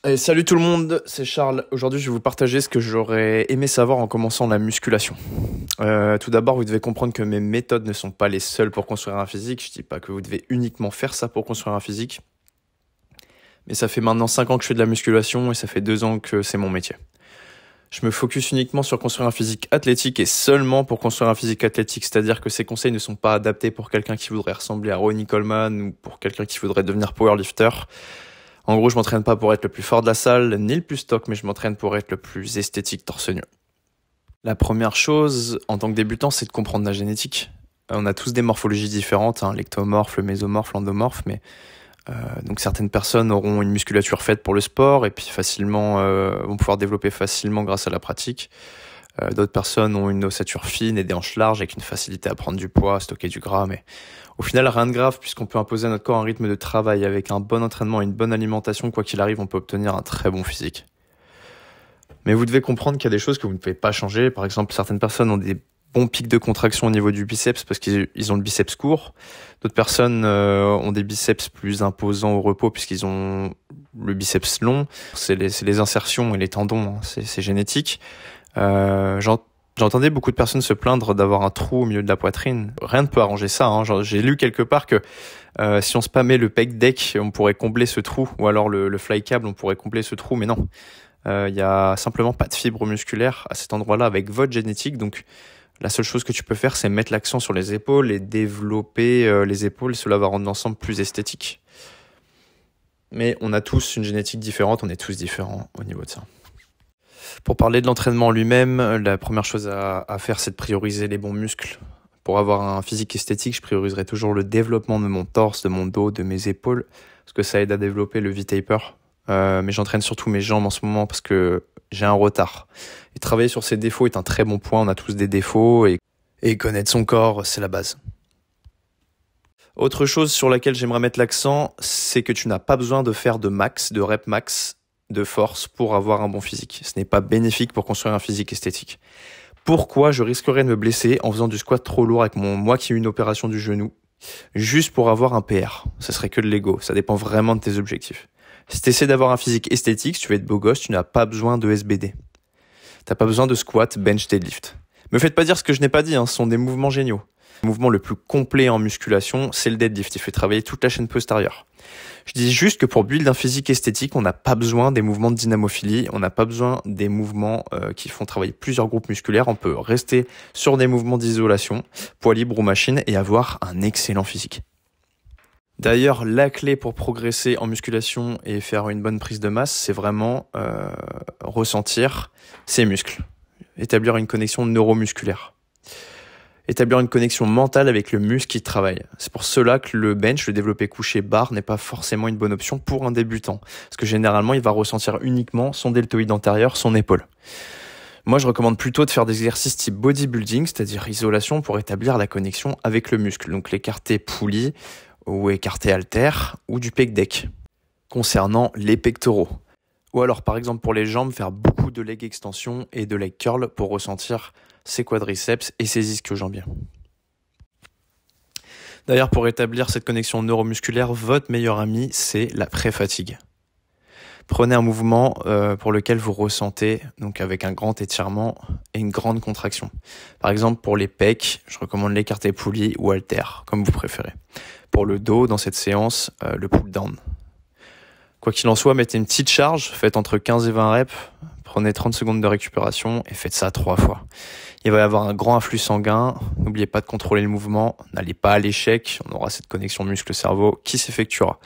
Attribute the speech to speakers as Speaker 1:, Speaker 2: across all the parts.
Speaker 1: Et salut tout le monde, c'est Charles. Aujourd'hui, je vais vous partager ce que j'aurais aimé savoir en commençant la musculation. Tout d'abord, vous devez comprendre que mes méthodes ne sont pas les seules pour construire un physique. Je dis pas que vous devez uniquement faire ça pour construire un physique. Mais ça fait maintenant 5 ans que je fais de la musculation et ça fait 2 ans que c'est mon métier. Je me focus uniquement sur construire un physique athlétique et seulement pour construire un physique athlétique. C'est-à-dire que ces conseils ne sont pas adaptés pour quelqu'un qui voudrait ressembler à Ronnie Coleman ou pour quelqu'un qui voudrait devenir powerlifter. En gros, je m'entraîne pas pour être le plus fort de la salle, ni le plus stock, mais je m'entraîne pour être le plus esthétique torse nu. La première chose, en tant que débutant, c'est de comprendre la génétique. On a tous des morphologies différentes, l'ectomorphe, le mésomorphe, l'endomorphe, mais donc certaines personnes auront une musculature faite pour le sport et puis vont pouvoir développer facilement grâce à la pratique. D'autres personnes ont une ossature fine et des hanches larges avec une facilité à prendre du poids, à stocker du gras, mais au final, rien de grave puisqu'on peut imposer à notre corps un rythme de travail avec un bon entraînement et une bonne alimentation. Quoi qu'il arrive, on peut obtenir un très bon physique. Mais vous devez comprendre qu'il y a des choses que vous ne pouvez pas changer. Par exemple, certaines personnes ont des bons pics de contraction au niveau du biceps parce qu'ils ont le biceps court. D'autres personnes ont des biceps plus imposants au repos puisqu'ils ont le biceps long. C'est les insertions et les tendons, c'est génétique. J'entendais beaucoup de personnes se plaindre d'avoir un trou au milieu de la poitrine. Rien ne peut arranger ça. J'ai lu quelque part que si on spammait le pec deck, on pourrait combler ce trou. Ou alors le fly cable, on pourrait combler ce trou. Mais non, il y a simplement pas de fibre musculaire à cet endroit-là avec votre génétique. Donc la seule chose que tu peux faire, c'est mettre l'accent sur les épaules et développer les épaules. Cela va rendre l'ensemble plus esthétique. Mais on a tous une génétique différente. On est tous différents au niveau de ça. Pour parler de l'entraînement lui-même, la première chose à faire, c'est de prioriser les bons muscles. Pour avoir un physique esthétique, je prioriserai toujours le développement de mon torse, de mon dos, de mes épaules, parce que ça aide à développer le V-taper. Mais j'entraîne surtout mes jambes en ce moment parce que j'ai un retard. Et travailler sur ses défauts est un très bon point. On a tous des défauts et connaître son corps, c'est la base. Autre chose sur laquelle j'aimerais mettre l'accent, c'est que tu n'as pas besoin de faire de rep max, de force pour avoir un bon physique. Ce n'est pas bénéfique pour construire un physique esthétique. Pourquoi je risquerais de me blesser en faisant du squat trop lourd avec moi qui ai eu une opération du genou, juste pour avoir un PR? Ça serait que de l'ego, ça dépend vraiment de tes objectifs. Si tu essaies d'avoir un physique esthétique, si tu veux être beau gosse, tu n'as pas besoin de SBD. T'as pas besoin de squat, bench, deadlift. Me faites pas dire ce que je n'ai pas dit, ce sont des mouvements géniaux. Le mouvement le plus complet en musculation, c'est le deadlift. Il fait travailler toute la chaîne postérieure. Je dis juste que pour build un physique esthétique, on n'a pas besoin des mouvements de dynamophilie, on n'a pas besoin des mouvements qui font travailler plusieurs groupes musculaires. On peut rester sur des mouvements d'isolation, poids libre ou machine, et avoir un excellent physique. D'ailleurs, la clé pour progresser en musculation et faire une bonne prise de masse, c'est vraiment ressentir ses muscles, établir une connexion neuromusculaire. Établir une connexion mentale avec le muscle qui travaille. C'est pour cela que le bench, le développé couché barre, n'est pas forcément une bonne option pour un débutant. Parce que généralement, il va ressentir uniquement son deltoïde antérieur, son épaule. Moi, je recommande plutôt de faire des exercices type bodybuilding, c'est-à-dire isolation, pour établir la connexion avec le muscle. Donc l'écarté poulie ou écarté haltère ou du pec deck. Concernant les pectoraux. Ou alors, par exemple, pour les jambes, faire beaucoup de leg extension et de leg curl pour ressentir ses quadriceps et ses ischio-jambiens. D'ailleurs, pour établir cette connexion neuromusculaire, votre meilleur ami, c'est la pré-fatigue. Prenez un mouvement pour lequel vous ressentez, donc avec un grand étirement et une grande contraction. Par exemple, pour les pecs, je recommande l'écarté poulie ou haltère, comme vous préférez. Pour le dos, dans cette séance, le pull down. Quoi qu'il en soit, mettez une petite charge, faites entre 15 et 20 reps, prenez 30 secondes de récupération et faites ça 3 fois. Il va y avoir un grand afflux sanguin, n'oubliez pas de contrôler le mouvement, n'allez pas à l'échec, on aura cette connexion muscle-cerveau qui s'effectuera.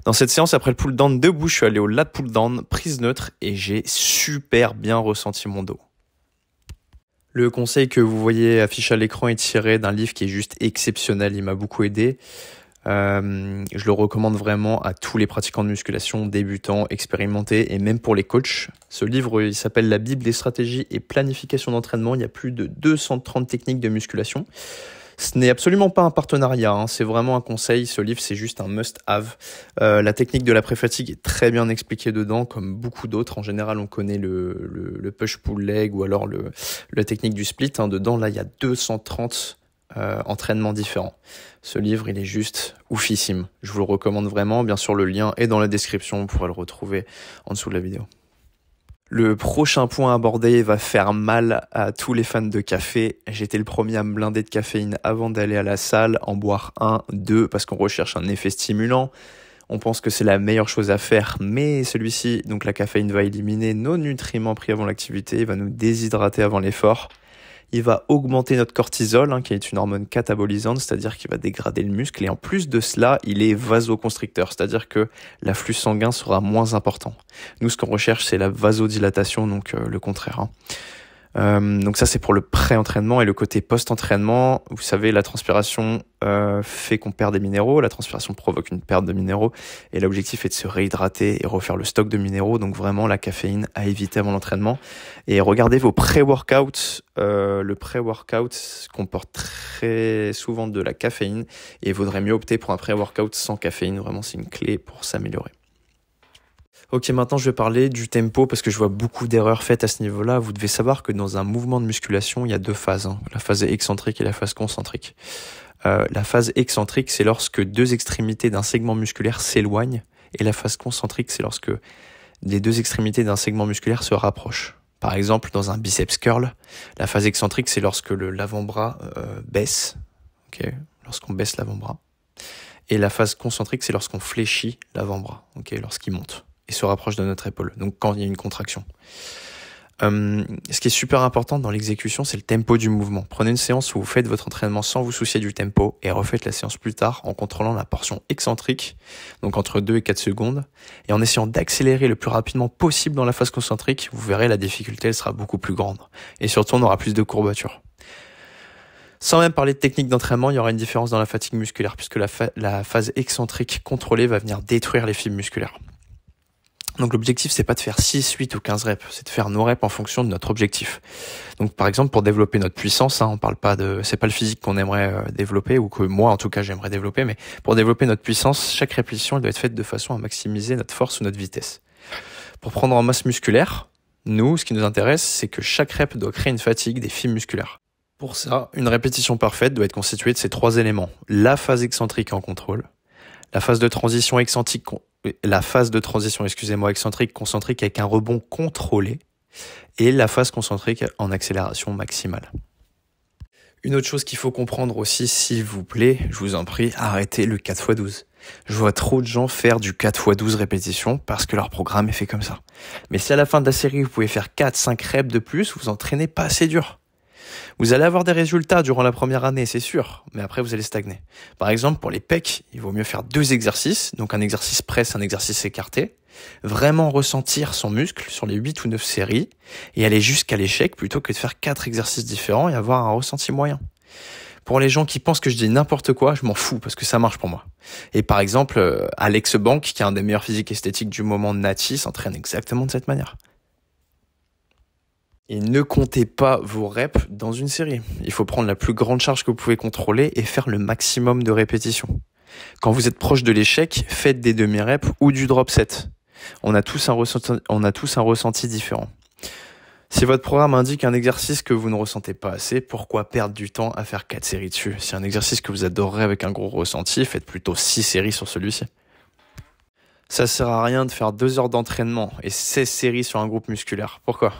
Speaker 1: Dans cette séance, après le pull down debout, je suis allé au lat pull down, prise neutre et j'ai super bien ressenti mon dos. Le conseil que vous voyez affiché à l'écran est tiré d'un livre qui est juste exceptionnel, il m'a beaucoup aidé. Je le recommande vraiment à tous les pratiquants de musculation, débutants, expérimentés et même pour les coachs. Ce livre, il s'appelle La Bible des stratégies et planification d'entraînement. Il y a plus de 230 techniques de musculation. Ce n'est absolument pas un partenariat, c'est vraiment un conseil. Ce livre, c'est juste un must-have. La technique de la pré-fatigue est très bien expliquée dedans, comme beaucoup d'autres. En général, on connaît le push-pull leg ou alors la technique du split. Dedans, là, il y a 230 entraînements différents. Ce livre, il est juste oufissime. Je vous le recommande vraiment. Bien sûr, le lien est dans la description. Vous pourrez le retrouver en dessous de la vidéo. Le prochain point abordé va faire mal à tous les fans de café. J'étais le premier à me blinder de caféine avant d'aller à la salle, en boire 1, 2, parce qu'on recherche un effet stimulant. On pense que c'est la meilleure chose à faire, mais celui-ci, donc la caféine va éliminer nos nutriments pris avant l'activité, il va nous déshydrater avant l'effort. Il va augmenter notre cortisol, qui est une hormone catabolisante, c'est-à-dire qu'il va dégrader le muscle. Et en plus de cela, il est vasoconstricteur, c'est-à-dire que l'afflux sanguin sera moins important. Nous, ce qu'on recherche, c'est la vasodilatation, donc le contraire. Donc ça, c'est pour le pré-entraînement. Et le côté post-entraînement, vous savez, la transpiration fait qu'on perd des minéraux. La transpiration provoque une perte de minéraux. Et l'objectif est de se réhydrater et refaire le stock de minéraux. Donc vraiment, la caféine à éviter avant l'entraînement. Et regardez vos pré-workouts. Le pré-workout comporte très souvent de la caféine. Et il vaudrait mieux opter pour un pré-workout sans caféine. Vraiment, c'est une clé pour s'améliorer. Ok, maintenant je vais parler du tempo parce que je vois beaucoup d'erreurs faites à ce niveau-là. Vous devez savoir que dans un mouvement de musculation, il y a deux phases, la phase excentrique et la phase concentrique. La phase excentrique, c'est lorsque deux extrémités d'un segment musculaire s'éloignent, et la phase concentrique, c'est lorsque les deux extrémités d'un segment musculaire se rapprochent. Par exemple, dans un biceps curl, la phase excentrique, c'est lorsque l'avant-bras baisse, lorsqu'on baisse l'avant-bras. Et la phase concentrique, c'est lorsqu'on fléchit l'avant-bras, lorsqu'il monte et se rapproche de notre épaule, donc quand il y a une contraction. Ce qui est super important dans l'exécution, c'est le tempo du mouvement. Prenez une séance où vous faites votre entraînement sans vous soucier du tempo et refaites la séance plus tard en contrôlant la portion excentrique, donc entre 2 et 4 secondes, et en essayant d'accélérer le plus rapidement possible dans la phase concentrique. Vous verrez, la difficulté elle sera beaucoup plus grande. Et surtout, on aura plus de courbatures. Sans même parler de technique d'entraînement, il y aura une différence dans la fatigue musculaire, puisque la phase excentrique contrôlée va venir détruire les fibres musculaires. Donc l'objectif, c'est pas de faire 6, 8 ou 15 reps, c'est de faire nos reps en fonction de notre objectif. Donc par exemple, pour développer notre puissance, on parle pas c'est pas le physique qu'on aimerait développer, ou que moi en tout cas j'aimerais développer, mais pour développer notre puissance, chaque répétition elle doit être faite de façon à maximiser notre force ou notre vitesse. Pour prendre en masse musculaire, nous, ce qui nous intéresse, c'est que chaque rep doit créer une fatigue des fibres musculaires. Pour ça, une répétition parfaite doit être constituée de ces trois éléments. La phase excentrique en contrôle, la phase de transition excentrique concentrique avec un rebond contrôlé, et la phase concentrique en accélération maximale. Une autre chose qu'il faut comprendre aussi, s'il vous plaît, je vous en prie, arrêtez le 4x12. Je vois trop de gens faire du 4x12 répétitions parce que leur programme est fait comme ça. Mais si à la fin de la série, vous pouvez faire 4-5 reps de plus, vous entraînez pas assez dur. Vous allez avoir des résultats durant la première année, c'est sûr, mais après vous allez stagner. Par exemple, pour les pecs, il vaut mieux faire 2 exercices, donc un exercice presse, un exercice écarté, vraiment ressentir son muscle sur les 8 ou 9 séries et aller jusqu'à l'échec plutôt que de faire 4 exercices différents et avoir un ressenti moyen. Pour les gens qui pensent que je dis n'importe quoi, je m'en fous parce que ça marche pour moi. Et par exemple, Alex Bank, qui est un des meilleurs physiques esthétiques du moment de Nati, s'entraîne exactement de cette manière. Et ne comptez pas vos reps dans une série. Il faut prendre la plus grande charge que vous pouvez contrôler et faire le maximum de répétitions. Quand vous êtes proche de l'échec, faites des demi-reps ou du drop set. On a tous un ressenti différent. Si votre programme indique un exercice que vous ne ressentez pas assez, pourquoi perdre du temps à faire 4 séries dessus? Si un exercice que vous adorez avec un gros ressenti, faites plutôt 6 séries sur celui-ci. Ça sert à rien de faire 2 heures d'entraînement et 16 séries sur un groupe musculaire. Pourquoi?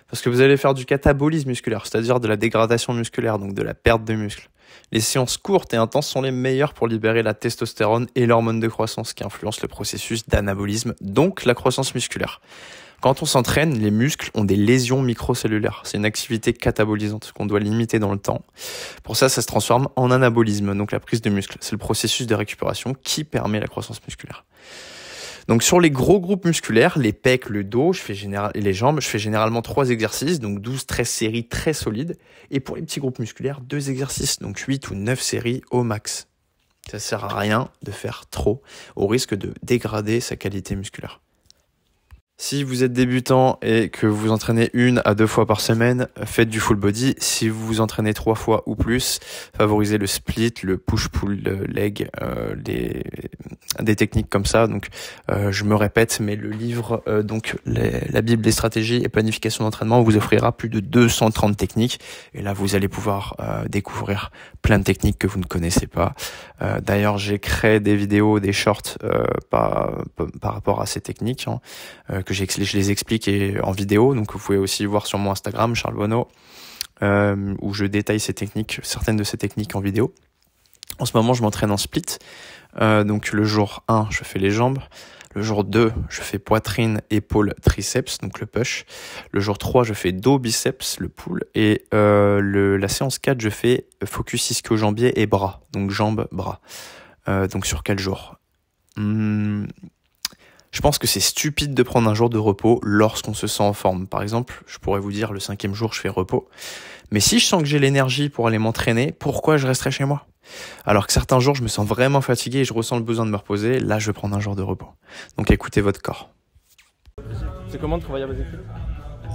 Speaker 1: Parce que vous allez faire du catabolisme musculaire, c'est-à-dire de la dégradation musculaire, donc de la perte de muscle. Les séances courtes et intenses sont les meilleures pour libérer la testostérone et l'hormone de croissance qui influence le processus d'anabolisme, donc la croissance musculaire. Quand on s'entraîne, les muscles ont des lésions microcellulaires. C'est une activité catabolisante qu'on doit limiter dans le temps. Pour ça, ça se transforme en anabolisme, donc la prise de muscle. C'est le processus de récupération qui permet la croissance musculaire. Donc sur les gros groupes musculaires, les pecs, le dos et les jambes, je fais généralement 3 exercices, donc 12-13 séries très solides. Et pour les petits groupes musculaires, 2 exercices, donc 8 ou 9 séries au max. Ça sert à rien de faire trop, au risque de dégrader sa qualité musculaire. Si vous êtes débutant et que vous entraînez 1 à 2 fois par semaine, faites du full body. Si vous vous entraînez 3 fois ou plus, favorisez le split, le push-pull leg, des techniques comme ça. Donc, je me répète, mais le livre, la Bible des stratégies et planification d'entraînement vous offrira plus de 230 techniques. Et là, vous allez pouvoir découvrir plein de techniques que vous ne connaissez pas. D'ailleurs, j'ai créé des vidéos, des shorts par rapport à ces techniques, que je les explique en vidéo. Donc, vous pouvez aussi voir sur mon Instagram, Charles Bonneau, où je détaille certaines de ces techniques en vidéo. En ce moment, je m'entraîne en split. Donc, le jour 1, je fais les jambes. Le jour 2, je fais poitrine, épaules, triceps, donc le push. Le jour 3, je fais dos, biceps, le pull. Et la séance 4, je fais focus ischio-jambier et bras, donc jambes, bras. Donc sur quel jour? Je pense que c'est stupide de prendre un jour de repos lorsqu'on se sent en forme. Par exemple, je pourrais vous dire le 5e jour, je fais repos. Mais si je sens que j'ai l'énergie pour aller m'entraîner, pourquoi je resterai chez moi? Alors que certains jours, je me sens vraiment fatigué et je ressens le besoin de me reposer. Là, je vais prendre un jour de repos. Donc écoutez votre corps.
Speaker 2: C'est comment de travailler à vos équipes?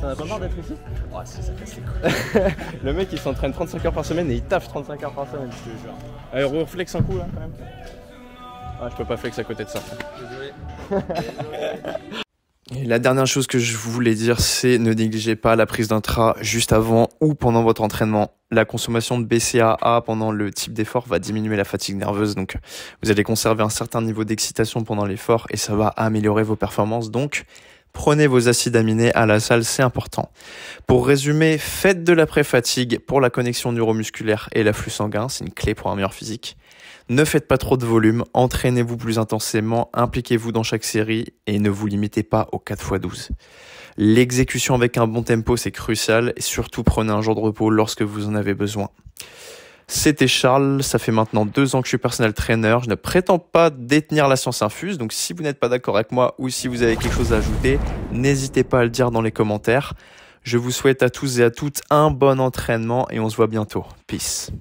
Speaker 2: Ça n'a pas marre d'être ici? Ouais, ça casse les couilles. Le mec, il s'entraîne 35 heures par semaine et il taffe 35 heures par semaine, je te jure. Allez, reflex un coup là quand même. Ah, je peux pas flex à côté de ça. Désolé.
Speaker 1: Et la dernière chose que je voulais dire, c'est ne négligez pas la prise d'intra juste avant ou pendant votre entraînement. La consommation de BCAA pendant le type d'effort va diminuer la fatigue nerveuse, donc vous allez conserver un certain niveau d'excitation pendant l'effort et ça va améliorer vos performances. Donc, prenez vos acides aminés à la salle, c'est important. Pour résumer, faites de l'après-fatigue pour la connexion neuromusculaire et l'afflux sanguin, c'est une clé pour un meilleur physique. Ne faites pas trop de volume, entraînez-vous plus intensément, impliquez-vous dans chaque série et ne vous limitez pas aux 4x12. L'exécution avec un bon tempo, c'est crucial et surtout prenez un jour de repos lorsque vous en avez besoin. C'était Charles, ça fait maintenant 2 ans que je suis personal trainer, je ne prétends pas détenir la science infuse, donc si vous n'êtes pas d'accord avec moi ou si vous avez quelque chose à ajouter, n'hésitez pas à le dire dans les commentaires. Je vous souhaite à tous et à toutes un bon entraînement et on se voit bientôt. Peace.